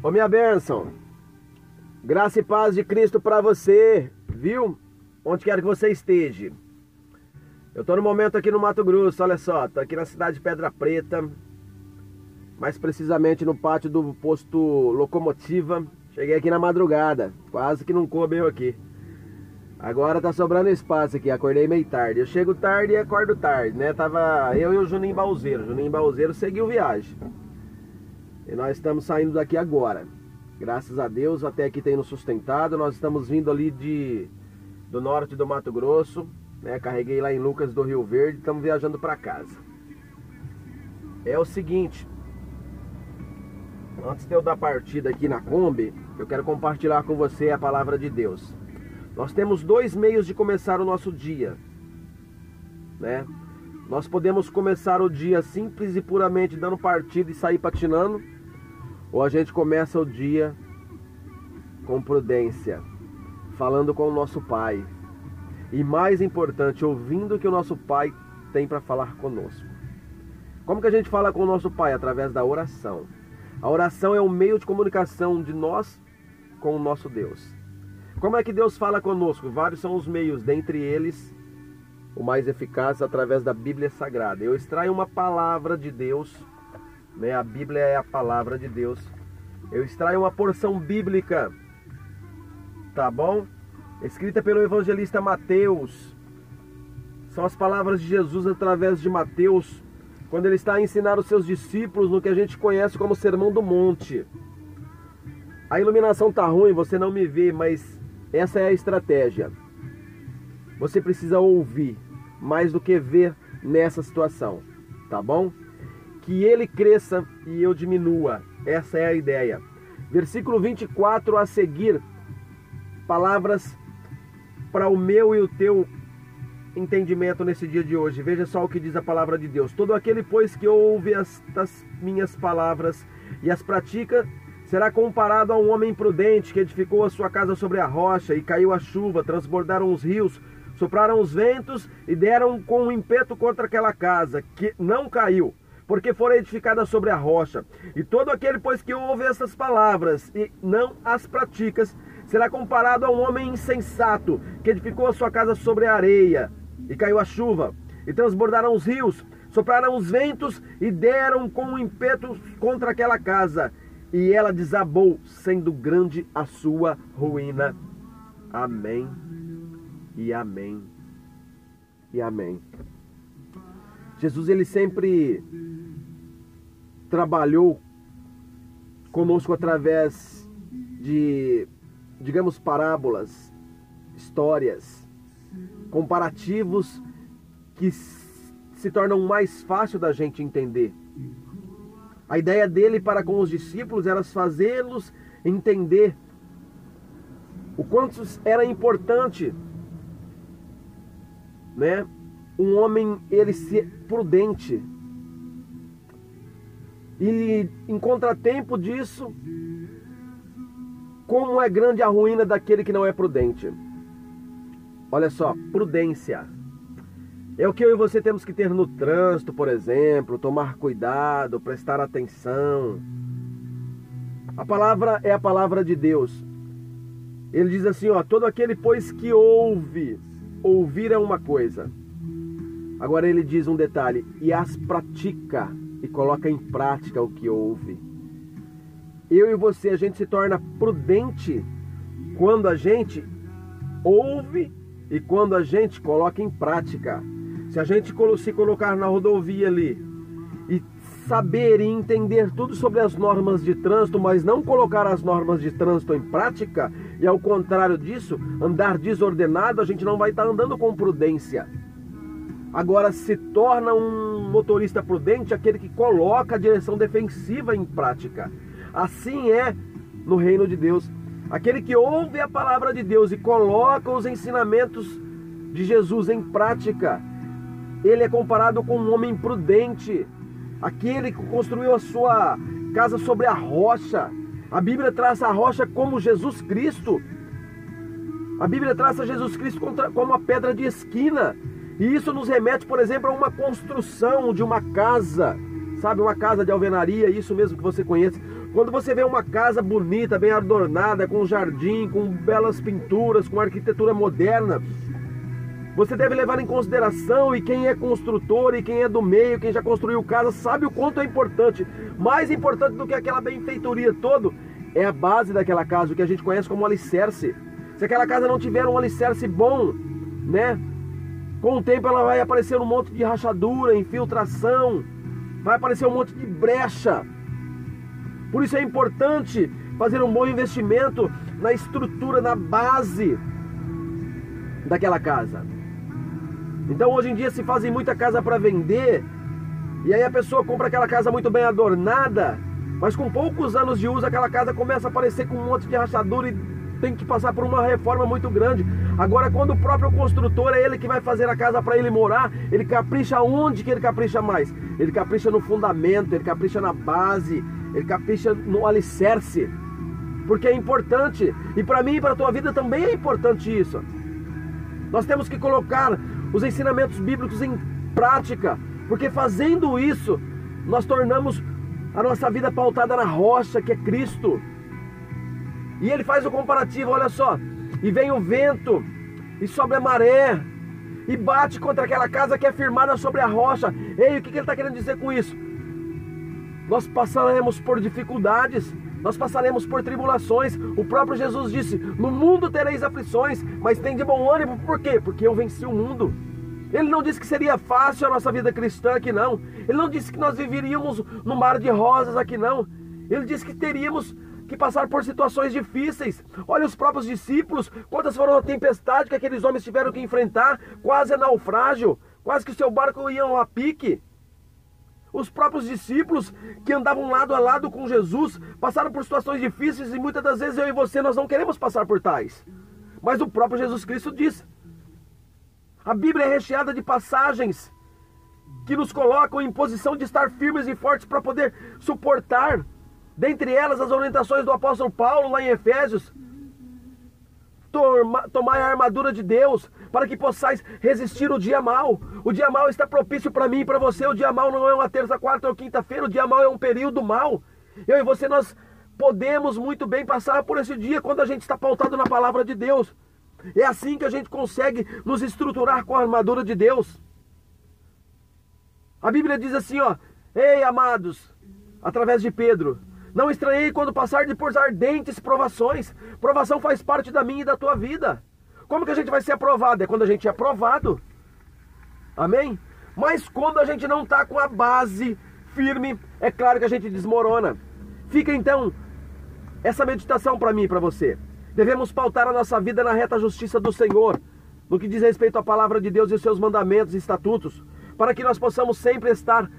Ô minha bênção, graça e paz de Cristo para você, viu? Onde quer que você esteja. Eu tô no momento aqui no Mato Grosso, olha só, tô aqui na cidade de Pedra Preta, mais precisamente no pátio do posto Locomotiva. Cheguei aqui na madrugada, quase que não coube eu aqui. Agora tá sobrando espaço aqui, acordei meio tarde. Eu chego tarde e acordo tarde, né? Tava eu e o Juninho Balzeiro. Juninho Balzeiro seguiu viagem. E nós estamos saindo daqui agora. Graças a Deus, até aqui tem nos sustentado. Nós estamos vindo ali do norte do Mato Grosso, né? Carreguei lá em Lucas do Rio Verde, estamos viajando para casa. É o seguinte, antes de eu dar partida aqui na Kombi, eu quero compartilhar com você a palavra de Deus. Nós temos dois meios de começar o nosso dia, né? Nós podemos começar o dia simples e puramente dando partida e sair patinando, ou a gente começa o dia com prudência, falando com o nosso Pai. E mais importante, ouvindo o que o nosso Pai tem para falar conosco. Como que a gente fala com o nosso Pai? Através da oração. A oração é o meio de comunicação de nós com o nosso Deus. Como é que Deus fala conosco? Vários são os meios, dentre eles, o mais eficaz através da Bíblia Sagrada. Eu extraio uma palavra de Deus, né? A Bíblia é a palavra de Deus. Eu extraio uma porção bíblica, tá bom? Escrita pelo evangelista Mateus. São as palavras de Jesus através de Mateus, quando ele está a ensinar os seus discípulos no que a gente conhece como Sermão do Monte. A iluminação tá ruim, você não me vê, mas essa é a estratégia. Você precisa ouvir mais do que ver nessa situação, tá bom? Que ele cresça e eu diminua. Essa é a ideia. Versículo 24 a seguir, palavras para o meu e o teu entendimento nesse dia de hoje. Veja só o que diz a palavra de Deus. Todo aquele, pois, que ouve estas minhas palavras e as pratica, será comparado a um homem prudente que edificou a sua casa sobre a rocha, e caiu a chuva, transbordaram os rios, sopraram os ventos e deram com um ímpeto contra aquela casa, que não caiu, porque fora edificada sobre a rocha. E todo aquele, pois, que ouve essas palavras e não as pratica, será comparado a um homem insensato que edificou a sua casa sobre a areia, e caiu a chuva, e transbordaram os rios, sopraram os ventos e deram com um ímpeto contra aquela casa, e ela desabou, sendo grande a sua ruína. Amém. E amém. E amém. Jesus, ele sempre trabalhou conosco através de, digamos, parábolas, histórias, comparativos que se tornam mais fácil da gente entender. A ideia dele para com os discípulos era fazê-los entender o quanto era importante, né? Um homem, ele ser prudente. E em contratempo disso, como é grande a ruína daquele que não é prudente. Olha só, prudência. É o que eu e você temos que ter no trânsito, por exemplo, tomar cuidado, prestar atenção. A palavra é a palavra de Deus. Ele diz assim, ó, todo aquele, pois, que ouve. Ouvir é uma coisa. Agora ele diz um detalhe, e as pratica, e coloca em prática o que ouve. Eu e você, a gente se torna prudente quando a gente ouve e quando a gente coloca em prática. Se a gente se colocar na rodovia ali e saber e entender tudo sobre as normas de trânsito, mas não colocar as normas de trânsito em prática, e ao contrário disso, andar desordenado, a gente não vai estar andando com prudência. Agora, se torna um motorista prudente aquele que coloca a direção defensiva em prática. Assim é no reino de Deus. Aquele que ouve a palavra de Deus e coloca os ensinamentos de Jesus em prática, ele é comparado com um homem prudente, aquele que construiu a sua casa sobre a rocha. A Bíblia traça a rocha como Jesus Cristo. A Bíblia traça Jesus Cristo como a pedra de esquina. E isso nos remete, por exemplo, a uma construção de uma casa, sabe, uma casa de alvenaria, isso mesmo que você conhece. Quando você vê uma casa bonita, bem adornada, com jardim, com belas pinturas, com arquitetura moderna, você deve levar em consideração, e quem é construtor e quem é do meio, quem já construiu casa, sabe o quanto é importante. Mais importante do que aquela benfeitoria toda é a base daquela casa, o que a gente conhece como alicerce. Se aquela casa não tiver um alicerce bom, né, com o tempo ela vai aparecer um monte de rachadura, infiltração, vai aparecer um monte de brecha. Por isso é importante fazer um bom investimento na estrutura, na base daquela casa. Então hoje em dia se fazem muita casa para vender, e aí a pessoa compra aquela casa muito bem adornada, mas com poucos anos de uso aquela casa começa a aparecer com um monte de rachadura e tem que passar por uma reforma muito grande. Agora, quando o próprio construtor é ele que vai fazer a casa para ele morar, ele capricha onde que ele capricha mais? Ele capricha no fundamento, ele capricha na base, ele capricha no alicerce, porque é importante. E para mim e para a tua vida também é importante isso. Nós temos que colocar os ensinamentos bíblicos em prática, porque fazendo isso, nós tornamos a nossa vida pautada na rocha, que é Cristo. E ele faz o comparativo, olha só, e vem o vento, e sobe a maré, e bate contra aquela casa que é firmada sobre a rocha. Ei, o que ele está querendo dizer com isso? Nós passaremos por dificuldades, nós passaremos por tribulações. O próprio Jesus disse, no mundo tereis aflições, mas tem de bom ânimo. Por quê? Porque eu venci o mundo. Ele não disse que seria fácil a nossa vida cristã aqui, não. Ele não disse que nós viveríamos num mar de rosas aqui, não. Ele disse que teríamos que passar por situações difíceis. Olha os próprios discípulos, quantas foram a tempestade que aqueles homens tiveram que enfrentar, quase a naufrágio, quase que o seu barco ia a pique. Os próprios discípulos que andavam lado a lado com Jesus passaram por situações difíceis, e muitas das vezes eu e você nós não queremos passar por tais. Mas o próprio Jesus Cristo diz. A Bíblia é recheada de passagens que nos colocam em posição de estar firmes e fortes para poder suportar. Dentre elas, as orientações do apóstolo Paulo lá em Efésios. Tomai a armadura de Deus para que possais resistir o dia mau. O dia mau está propício para mim e para você. O dia mau não é uma terça, quarta ou quinta-feira. O dia mau é um período mau. Eu e você, nós podemos muito bem passar por esse dia quando a gente está pautado na palavra de Deus. É assim que a gente consegue nos estruturar com a armadura de Deus. A Bíblia diz assim, ó: ei, amados, através de Pedro, não estranhei quando passardes por ardentes provações. Provação faz parte da minha e da tua vida. Como que a gente vai ser aprovado? É quando a gente é aprovado. Amém? Mas quando a gente não está com a base firme, é claro que a gente desmorona. Fica então essa meditação para mim e para você. Devemos pautar a nossa vida na reta justiça do Senhor, no que diz respeito à palavra de Deus e os seus mandamentos e estatutos, para que nós possamos sempre estar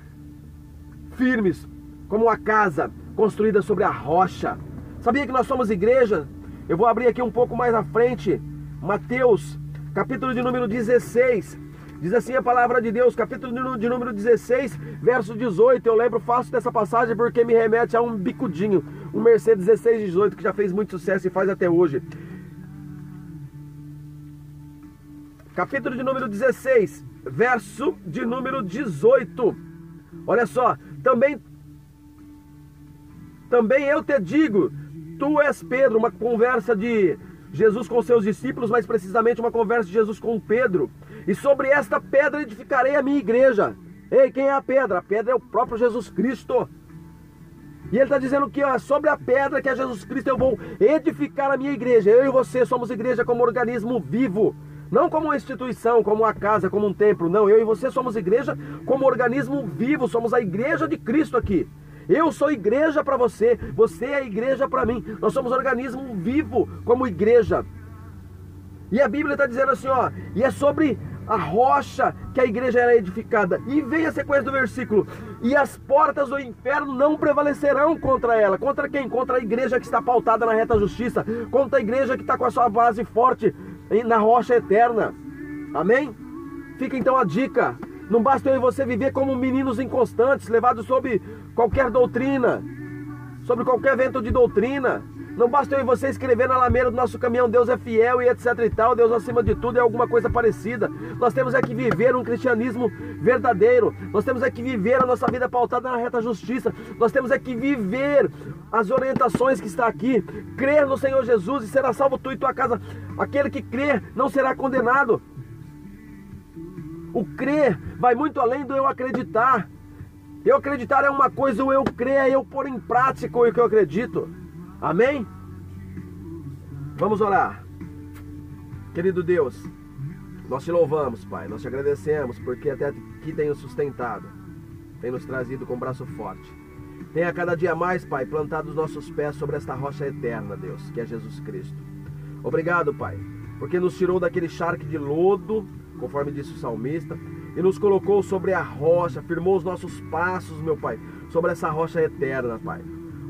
firmes, como uma casa construída sobre a rocha. Sabia que nós somos igreja? Eu vou abrir aqui um pouco mais à frente, Mateus, capítulo de número 16, diz assim a palavra de Deus, capítulo de número 16, verso 18, eu lembro fácil dessa passagem porque me remete a um bicudinho, um Mercedes 1618, que já fez muito sucesso e faz até hoje. Capítulo de número 16, verso de número 18, olha só, também eu te digo, tu és Pedro, uma conversa de Jesus com seus discípulos, mais precisamente uma conversa de Jesus com Pedro, e sobre esta pedra edificarei a minha igreja. Ei, quem é a pedra? A pedra é o próprio Jesus Cristo. E ele está dizendo que sobre a pedra que é Jesus Cristo eu vou edificar a minha igreja. Eu e você somos igreja como organismo vivo, não como uma instituição, como uma casa, como um templo. Não, eu e você somos igreja como organismo vivo, somos a igreja de Cristo aqui. Eu sou igreja para você, você é igreja para mim. Nós somos organismo vivo como igreja. E a Bíblia está dizendo assim, ó, e é sobre a rocha que a igreja era edificada. E vem a sequência do versículo: e as portas do inferno não prevalecerão contra ela. Contra quem? Contra a igreja que está pautada na reta justiça, contra a igreja que está com a sua base forte na rocha eterna. Amém? Fica então a dica. Não basta eu e você viver como meninos inconstantes, levados sob qualquer doutrina, sobre qualquer vento de doutrina. Não basta eu e você escrever na lameira do nosso caminhão, Deus é fiel e etc e tal, Deus acima de tudo é alguma coisa parecida. Nós temos é que viver um cristianismo verdadeiro. Nós temos é que viver a nossa vida pautada na reta justiça. Nós temos é que viver as orientações que está aqui. Crer no Senhor Jesus e será salvo tu e tua casa. Aquele que crer não será condenado. O crer vai muito além do eu acreditar. Eu acreditar é uma coisa, o eu crer é eu pôr em prática o que eu acredito. Amém? Vamos orar. Querido Deus, nós te louvamos, Pai. Nós te agradecemos porque até aqui tem nos sustentado, tem nos trazido com braço forte. Tenha cada dia mais, Pai, plantado os nossos pés sobre esta rocha eterna, Deus, que é Jesus Cristo. Obrigado, Pai, porque nos tirou daquele charque de lodo, conforme disse o salmista, e nos colocou sobre a rocha, firmou os nossos passos, meu Pai, sobre essa rocha eterna, Pai.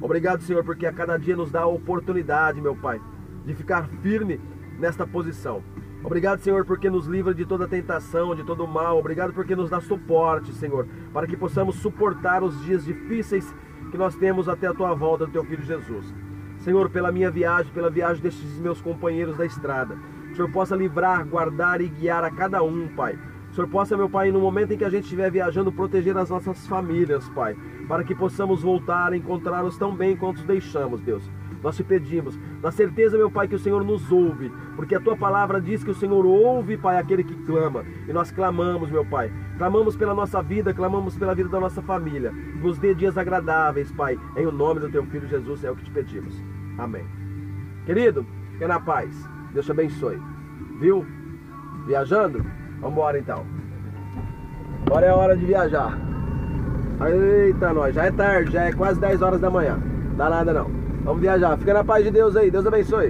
Obrigado, Senhor, porque a cada dia nos dá a oportunidade, meu Pai, de ficar firme nesta posição. Obrigado, Senhor, porque nos livra de toda tentação, de todo mal. Obrigado porque nos dá suporte, Senhor, para que possamos suportar os dias difíceis que nós temos até a Tua volta do Teu Filho Jesus. Senhor, pela minha viagem, pela viagem destes meus companheiros da estrada, o Senhor possa livrar, guardar e guiar a cada um, Pai. O Senhor possa, meu Pai, no momento em que a gente estiver viajando, proteger as nossas famílias, Pai, para que possamos voltar a encontrá-los tão bem quanto os deixamos, Deus. Nós te pedimos, na certeza, meu Pai, que o Senhor nos ouve, porque a Tua palavra diz que o Senhor ouve, Pai, aquele que clama, e nós clamamos, meu Pai, clamamos pela nossa vida, clamamos pela vida da nossa família. Nos dê dias agradáveis, Pai, em o nome do Teu Filho Jesus, é o que te pedimos. Amém. Querido, fica na paz, Deus te abençoe, viu? Viajando? Vamos embora então. Agora é a hora de viajar. Eita, nós, já é tarde, já é quase 10 horas da manhã. Não dá nada não. Vamos viajar. Fica na paz de Deus aí. Deus abençoe.